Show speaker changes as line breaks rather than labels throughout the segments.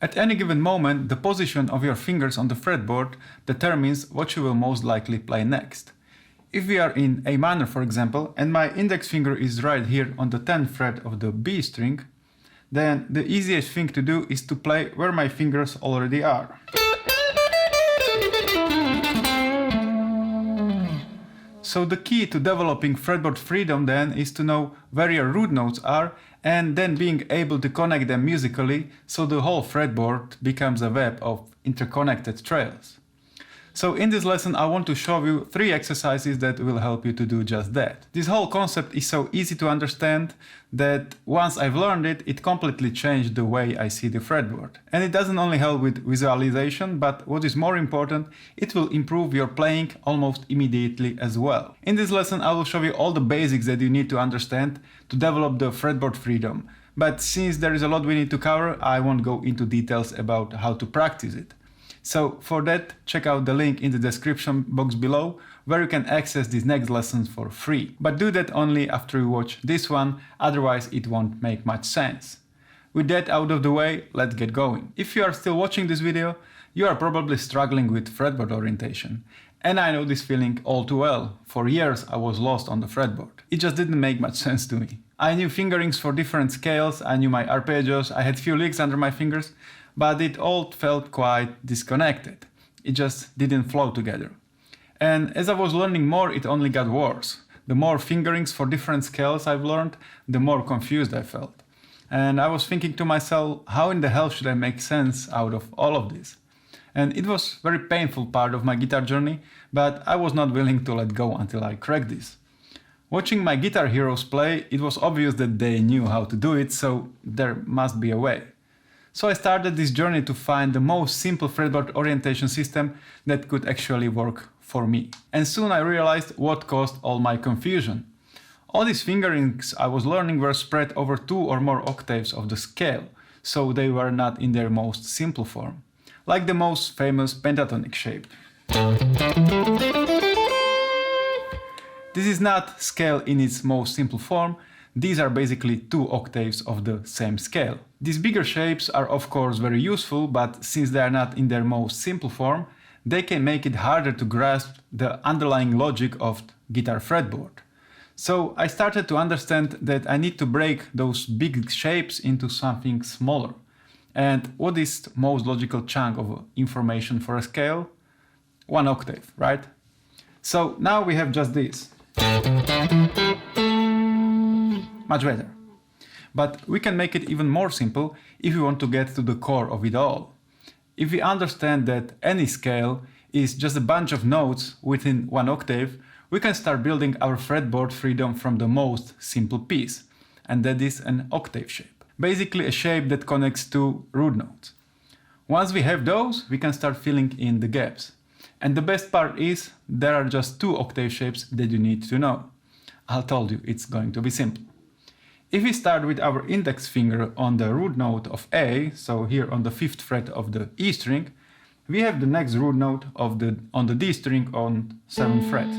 At any given moment, the position of your fingers on the fretboard determines what you will most likely play next. If we are in A minor, for example, and my index finger is right here on the 10th fret of the B string, then the easiest thing to do is to play where my fingers already are. So the key to developing fretboard freedom then is to know where your root notes are and then being able to connect them musically so the whole fretboard becomes a web of interconnected trails. So in this lesson I want to show you 3 exercises that will help you to do just that. This whole concept is so easy to understand that once I've learned it, it completely changed the way I see the fretboard. And it doesn't only help with visualization, but what is more important, it will improve your playing almost immediately as well. In this lesson I will show you all the basics that you need to understand to develop the fretboard freedom. But since there is a lot we need to cover, I won't go into details about how to practice it. So for that, check out the link in the description box below, where you can access these next lessons for free. But do that only after you watch this one, otherwise it won't make much sense. With that out of the way, let's get going. If you are still watching this video, you are probably struggling with fretboard orientation. And I know this feeling all too well. For years I was lost on the fretboard. It just didn't make much sense to me. I knew fingerings for different scales, I knew my arpeggios, I had few licks under my fingers, but it all felt quite disconnected. It just didn't flow together. And as I was learning more, it only got worse. The more fingerings for different scales I've learned, the more confused I felt. And I was thinking to myself, how in the hell should I make sense out of all of this? And it was a very painful part of my guitar journey, but I was not willing to let go until I cracked this. Watching my guitar heroes play, it was obvious that they knew how to do it, so there must be a way. So I started this journey to find the most simple fretboard orientation system that could actually work for me. And soon I realized what caused all my confusion. All these fingerings I was learning were spread over 2 or more octaves of the scale, so they were not in their most simple form, like the most famous pentatonic shape. This is not scale in its most simple form. These are basically 2 octaves of the same scale. These bigger shapes are of course very useful, but since they are not in their most simple form, they can make it harder to grasp the underlying logic of guitar fretboard. So I started to understand that I need to break those big shapes into something smaller. And what is the most logical chunk of information for a scale? 1 octave, right? So now we have just this. Much better. But we can make it even more simple if we want to get to the core of it all. If we understand that any scale is just a bunch of notes within 1 octave, we can start building our fretboard freedom from the most simple piece, and that is an octave shape. Basically a shape that connects 2 root notes. Once we have those, we can start filling in the gaps. And the best part is, there are just 2 octave shapes that you need to know. I told you, it's going to be simple. If we start with our index finger on the root note of A, so here on the 5th fret of the E string, we have the next root note on the D string on 7th fret.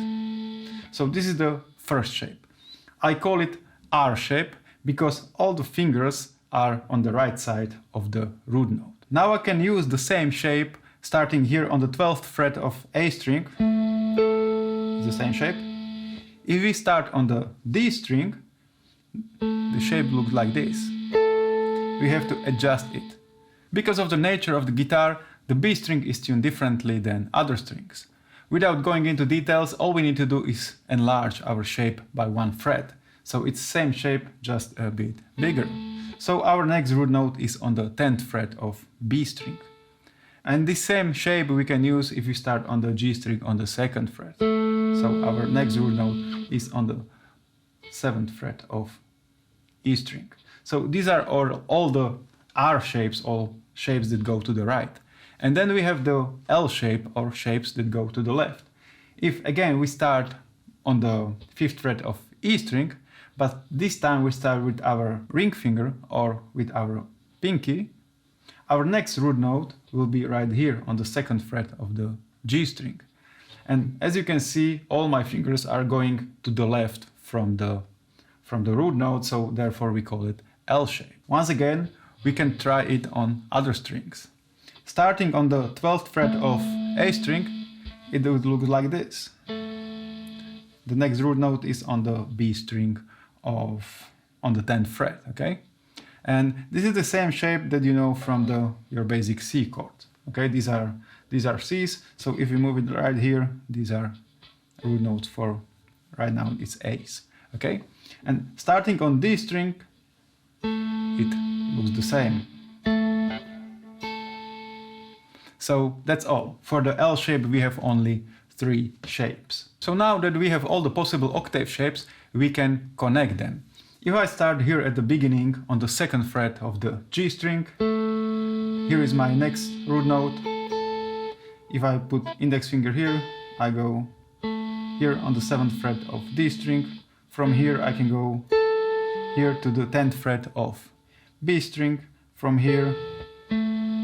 So this is the first shape. I call it R shape because all the fingers are on the right side of the root note. Now I can use the same shape starting here on the 12th fret of A string. It's the same shape. If we start on the D string, the shape looks like this. We have to adjust it. Because of the nature of the guitar, the B string is tuned differently than other strings. Without going into details, all we need to do is enlarge our shape by 1 fret. So it's same shape, just a bit bigger. So our next root note is on the 10th fret of B string. And this same shape we can use if we start on the G string on the 2nd fret. So our next root note is on the 7th fret of E string. So these are all the R shapes, all shapes that go to the right. And then we have the L shape, or shapes that go to the left. If again we start on the 5th fret of E string, but this time we start with our ring finger or with our pinky, our next root note will be right here on the 2nd fret of the G string. And as you can see, all my fingers are going to the left from the root note, so therefore we call it L shape. Once again, we can try it on other strings. Starting on the 12th fret of A string, it would look like this. The next root note is on the B string on the 10th fret, okay? And this is the same shape that you know from your basic C chords, okay? These are Cs, so if you move it right here, these are root notes for, right now it's A's, okay? And starting on D string, it looks the same. So that's all. For the L shape we have only 3 shapes. So now that we have all the possible octave shapes, we can connect them. If I start here at the beginning on the 2nd fret of the G string, here is my next root note. If I put index finger here, I go here on the 7th fret of D string. From here I can go here to the 10th fret of B string. From here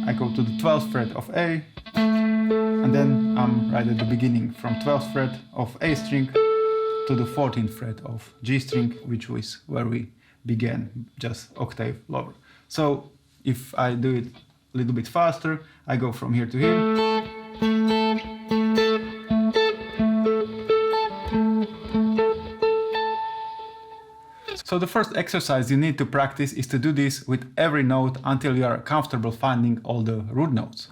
I go to the 12th fret of A, and then I'm right at the beginning from 12th fret of A string to the 14th fret of G string, which was where we began, just octave lower. So if I do it a little bit faster, I go from here to here. So the first exercise you need to practice is to do this with every note until you are comfortable finding all the root notes.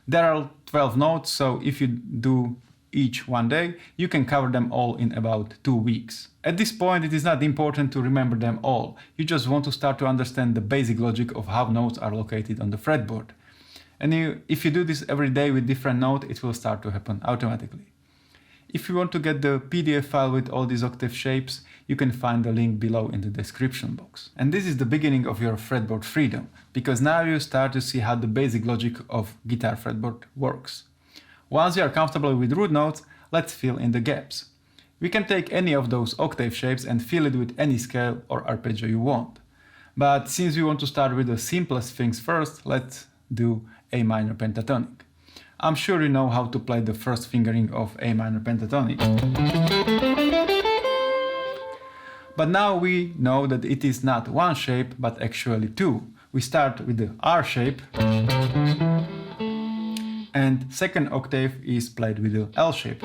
There are 12 notes, so if you do each one day, you can cover them all in about 2 weeks. At this point, it is not important to remember them all. You just want to start to understand the basic logic of how notes are located on the fretboard. And if you do this every day with different notes, it will start to happen automatically. If you want to get the PDF file with all these octave shapes, you can find the link below in the description box. And this is the beginning of your fretboard freedom, because now you start to see how the basic logic of guitar fretboard works. Once you are comfortable with root notes, let's fill in the gaps. We can take any of those octave shapes and fill it with any scale or arpeggio you want. But since we want to start with the simplest things first, let's do A minor pentatonic. I'm sure you know how to play the first fingering of A minor pentatonic. But now we know that it is not one shape, but actually 2. We start with the R shape, and second octave is played with the L shape.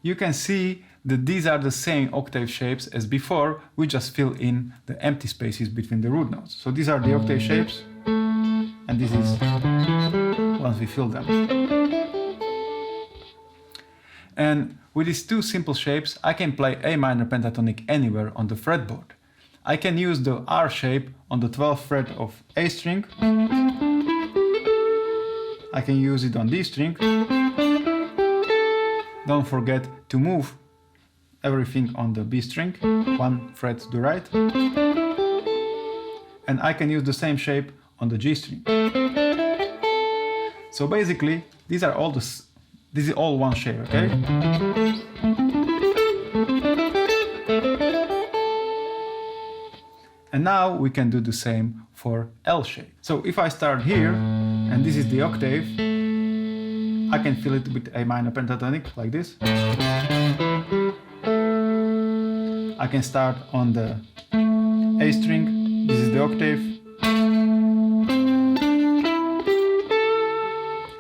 You can see that these are the same octave shapes as before, we just fill in the empty spaces between the root notes. So these are the octave shapes, and this is once we fill them. And with these 2 simple shapes, I can play A minor pentatonic anywhere on the fretboard. I can use the R shape on the 12th fret of A string. I can use it on D string. Don't forget to move everything on the B string, 1 fret to the right. And I can use the same shape on the G string. So basically, this is all one shape, okay? And now we can do the same for L shape. So if I start here, and this is the octave, I can fill it with A minor pentatonic, like this. I can start on the A string, this is the octave.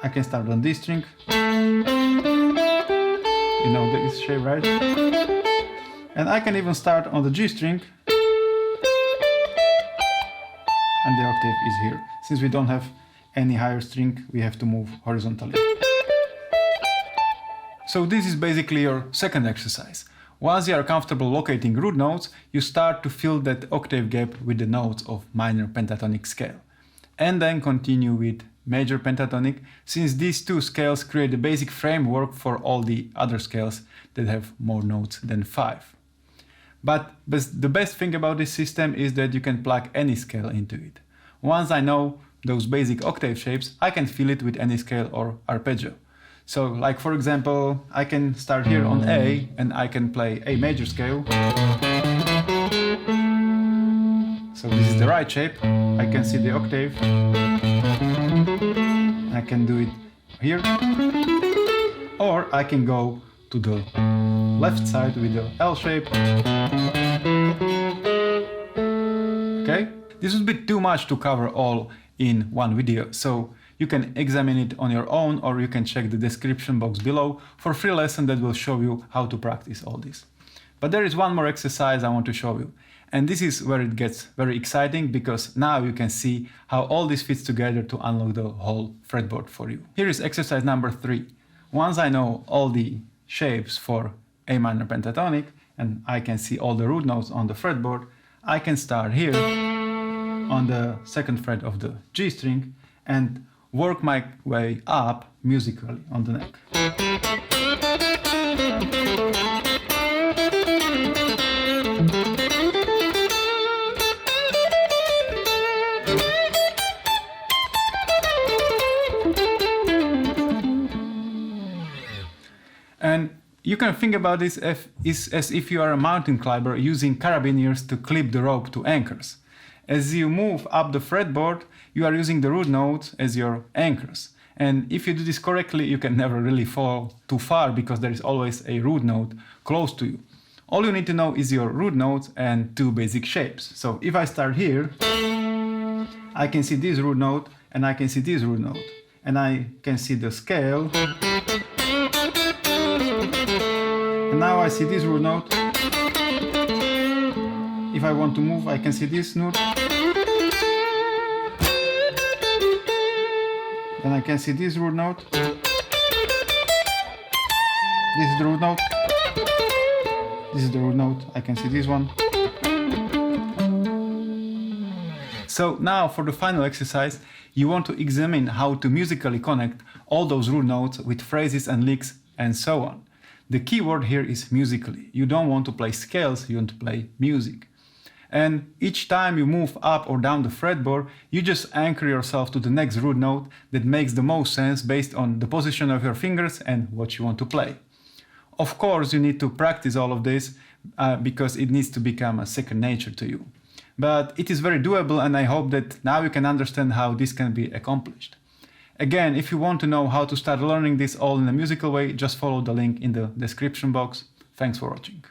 I can start on D string. You know this shape, right? And I can even start on the G string. And the octave is here. Since we don't have any higher string, we have to move horizontally. So this is basically your second exercise. Once you are comfortable locating root notes, you start to fill that octave gap with the notes of minor pentatonic scale. And then continue with major pentatonic, since these 2 scales create the basic framework for all the other scales that have more notes than 5. But the best thing about this system is that you can plug any scale into it. Once I know those basic octave shapes, I can fill it with any scale or arpeggio. So, like for example, I can start here on A and I can play A major scale. So this is the right shape. I can see the octave. I can do it here. Or I can go to the left side with the L shape. Okay? This would be too much to cover all in one video, so you can examine it on your own, or you can check the description box below for a free lesson that will show you how to practice all this. But there is one more exercise I want to show you. And this is where it gets very exciting, because now you can see how all this fits together to unlock the whole fretboard for you. Here is exercise number 3. Once I know all the shapes for A minor pentatonic and I can see all the root notes on the fretboard, I can start here on the 2nd fret of the G string and work my way up musically on the neck. And you can think about this as if you are a mountain climber using carabiners to clip the rope to anchors. As you move up the fretboard, you are using the root notes as your anchors. And if you do this correctly, you can never really fall too far, because there is always a root note close to you. All you need to know is your root notes and 2 basic shapes. So if I start here, I can see this root note and I can see this root note. And I can see the scale. And now I see this root note. If I want to move, I can see this note. Then I can see this root note. This is the root note. This is the root note. I can see this one. So now for the final exercise, you want to examine how to musically connect all those root notes with phrases and licks and so on. The key word here is musically. You don't want to play scales, you want to play music. And each time you move up or down the fretboard, you just anchor yourself to the next root note that makes the most sense based on the position of your fingers and what you want to play. Of course, you need to practice all of this because it needs to become a second nature to you. But it is very doable, and I hope that now you can understand how this can be accomplished. Again, if you want to know how to start learning this all in a musical way, just follow the link in the description box. Thanks for watching.